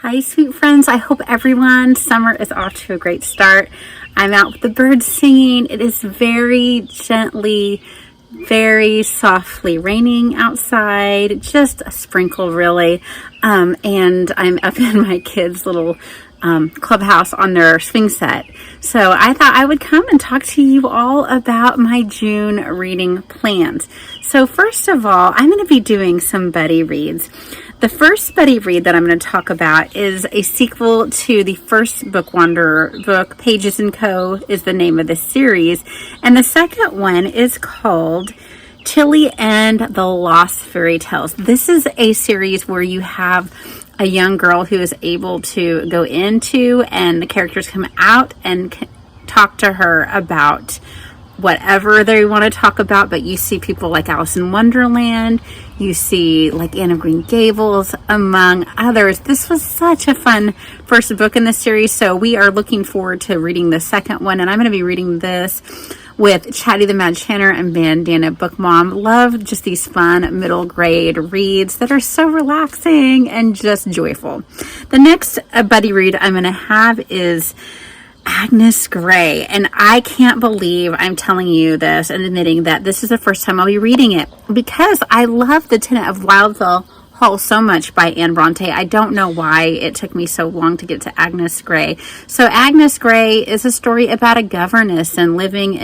Hi, sweet friends. I hope everyone's summer is off to a great start. I'm out with the birds singing. It is very gently, very softly raining outside, just a sprinkle really. And I'm up in my kids' little clubhouse on their swing set. So I thought I would come and talk to you all about my June reading plans. So first of all, I'm going to be doing some buddy reads. The first buddy read that I'm going to talk about is a sequel to the first Book Wanderer book. Pages & Co. is the name of the series. And the second one is called Tilly and the Lost Fairytales. This is a series where you have a young girl who is able to go into, and the characters come out and talk to her about whatever they want to talk about. But you see people like Alice in Wonderland, you see like Anne of Green Gables, among others. This was such a fun first book in the series, so we are looking forward to reading the second one, and I'm going to be reading this with Chatty the Mad Chanter and Bandana Book Mom. Love just these fun middle grade reads that are so relaxing and just joyful. The next buddy read I'm going to have is Agnes Grey, and I can't believe I'm telling you this and admitting that this is the first time I'll be reading it, because I love The Tenant of Wildfell Hall so much by Bronte. I don't know why it took me so long to get to Agnes Grey. So Agnes Grey is a story about a governess and living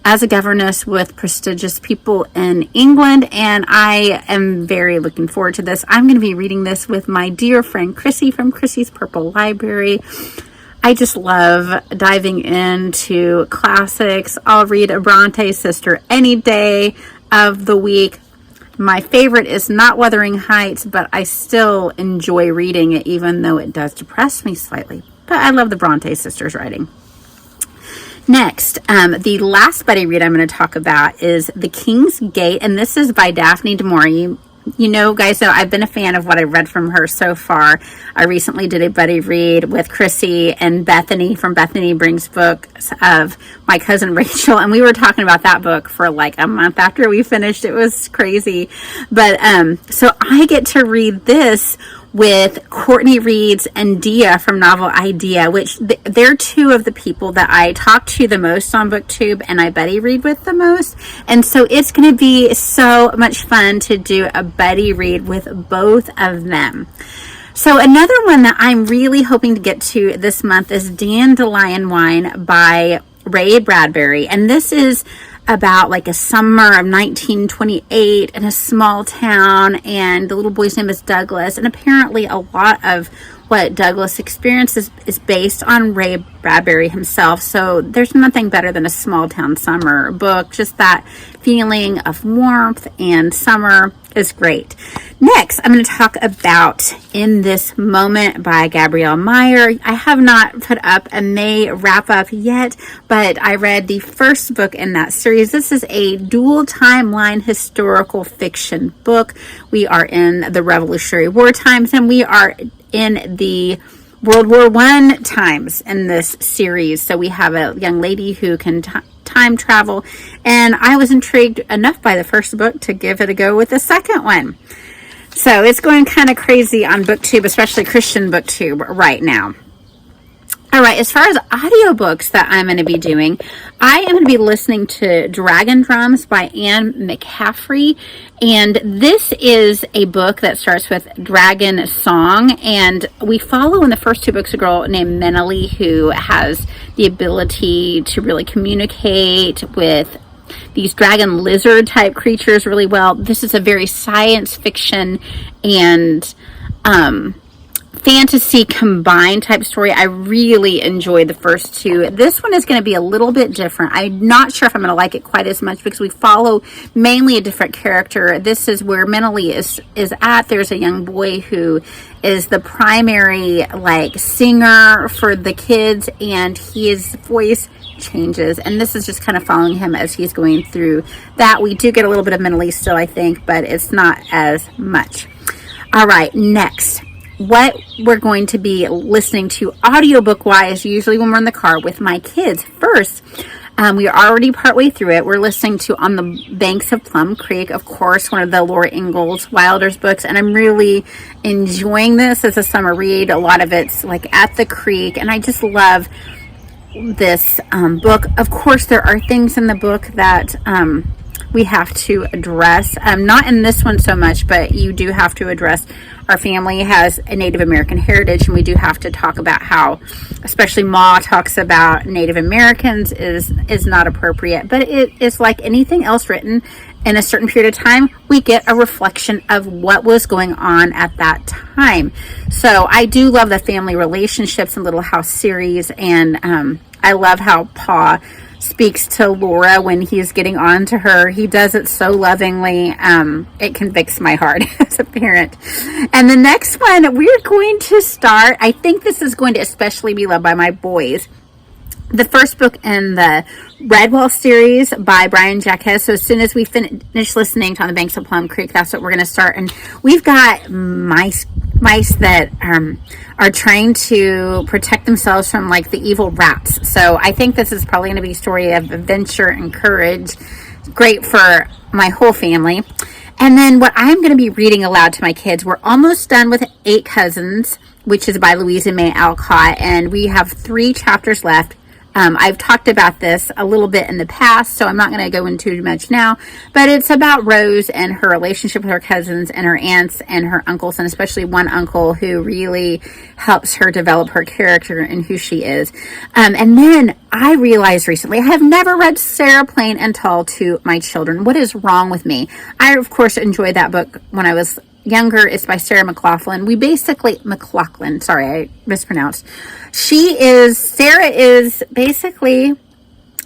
as a governess with prestigious people in England, and I am very looking forward to this. I'm going to be reading this with my dear friend Chrissy from Chrissy's Purple Library. I just love diving into classics. I'll read a Bronte sister any day of the week. My favorite is not Wuthering Heights, but I still enjoy reading it, even though it does depress me slightly. But I love the Bronte sisters' writing. Next, the last buddy read I'm going to talk about is The King's Gate, and this is by Daphne du Maurier. You know, guys, know I've been a fan of what I've read from her so far. I recently did a buddy read with Chrissy and Bethany from Bethany Brings Books of My Cousin Rachel, and we were talking about that book for like a month after we finished. It was crazy. But so I get to read this with Courtney Reeds and Dia from Novel Idea, which they're two of the people that I talk to the most on BookTube and I buddy read with the most. And so it's going to be so much fun to do a buddy read with both of them. So another one that I'm really hoping to get to this month is Dandelion Wine by Bradbury. And this is about like a summer of 1928 in a small town, and the little boy's name is Douglas, and apparently a lot of what Douglas experiences is based on Ray Bradbury himself. So there's nothing better than a small town summer book. Just that feeling of warmth and summer is great. Next, I'm going to talk about In This Moment by Gabrielle Meyer. I have not put up and may wrap up yet, but I read the first book in that series. This is a dual timeline historical fiction book. We are in the Revolutionary War times, and we are in the World War I times in this series. So we have a young lady who can time travel, and I was intrigued enough by the first book to give it a go with the second one. So it's going kind of crazy on BookTube, especially Christian BookTube right now. All right, as far as audiobooks that I'm going to be doing, I am going to be listening to Dragondrums by Mcaffrey. And this is a book that starts with Dragon Song. And we follow in the first two books a girl named Menely who has the ability to really communicate with these dragon lizard type creatures really well. This is a very science fiction and fantasy combined type story. I really enjoyed the first two. This one is going to be a little bit different. I'm not sure if I'm going to like it quite as much because we follow mainly a different character. This is where Menely is at. There's a young boy who is the primary like singer for the kids, and his voice changes, and this is just kind of following him as he's going through that. We do get a little bit of Menely still, I think, but it's not as much. All right, next, what we're going to be listening to audiobook wise, usually when we're in the car with my kids. First, We are already partway through it. We're listening to On the Banks of Plum Creek, of course, one of the Laura Ingalls Wilder's books, and I'm really enjoying this as a summer read. A lot of it's like at the creek, and I just love this book. Of course, there are things in the book that we have to address. Not in this one so much, but you do have to address our family has a Native American heritage, and we do have to talk about how, especially Ma talks about Native Americans is not appropriate. But it is like anything else written in a certain period of time, we get a reflection of what was going on at that time. So I do love the family relationships in Little House series, and I love how Pa speaks to Laura when he's getting on to her. He does it so lovingly. It convicts my heart as a parent. And the next one we're going to start, I think this is going to especially be loved by my boys. The first book in the Redwall series by Brian Jacques. So as soon as we finish listening to On the Banks of Plum Creek, that's what we're going to start. And we've got mice that are trying to protect themselves from like the evil rats. So I think this is probably going to be a story of adventure and courage. Great for my whole family. And then what I'm going to be reading aloud to my kids, we're almost done with 8 Cousins, which is by Louisa May Alcott, and we have 3 chapters left. I've talked about this a little bit in the past, so I'm not going to go into too much now, but it's about Rose and her relationship with her cousins and her aunts and her uncles, and especially one uncle who really helps her develop her character and who she is. And then I realized recently, I have never read Sarah Plain and Tall to my children. What is wrong with me? I, of course, enjoyed that book when I was younger. It's by Sarah MacLachlan. MacLachlan, sorry, I mispronounced. Sarah is basically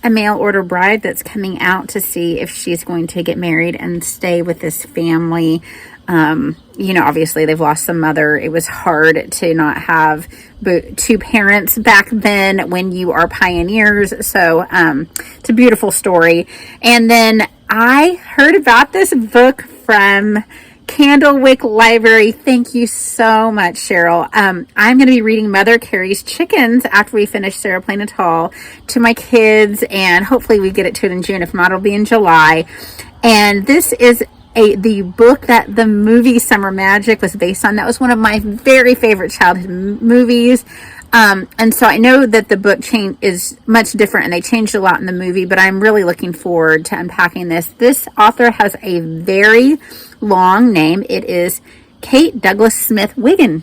a mail order bride that's coming out to see if she's going to get married and stay with this family. Obviously they've lost a mother. It was hard to not have 2 parents back then when you are pioneers. So, it's a beautiful story. And then I heard about this book from Candlewick Library. Thank you so much, Cheryl. I'm going to be reading Mother Carey's Chickens after we finish Sarah Plain and Tall to my kids, and hopefully we get it to it in June. If not, it'll be in July. And this is the book that the movie Summer Magic was based on. That was one of my very favorite childhood movies. And so I know that the book is much different, and they changed a lot in the movie, but I'm really looking forward to unpacking this. This author has a very long name. It is Kate Douglas Smith Wiggin.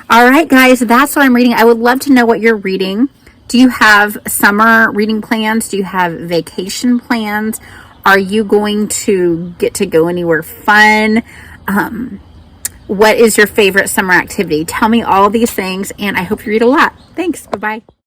All right, guys, that's what I'm reading. I would love to know what you're reading. Do you have summer reading plans? Do you have vacation plans? Are you going to get to go anywhere fun? What is your favorite summer activity? Tell me all these things, and I hope you read a lot. Thanks. Bye-bye.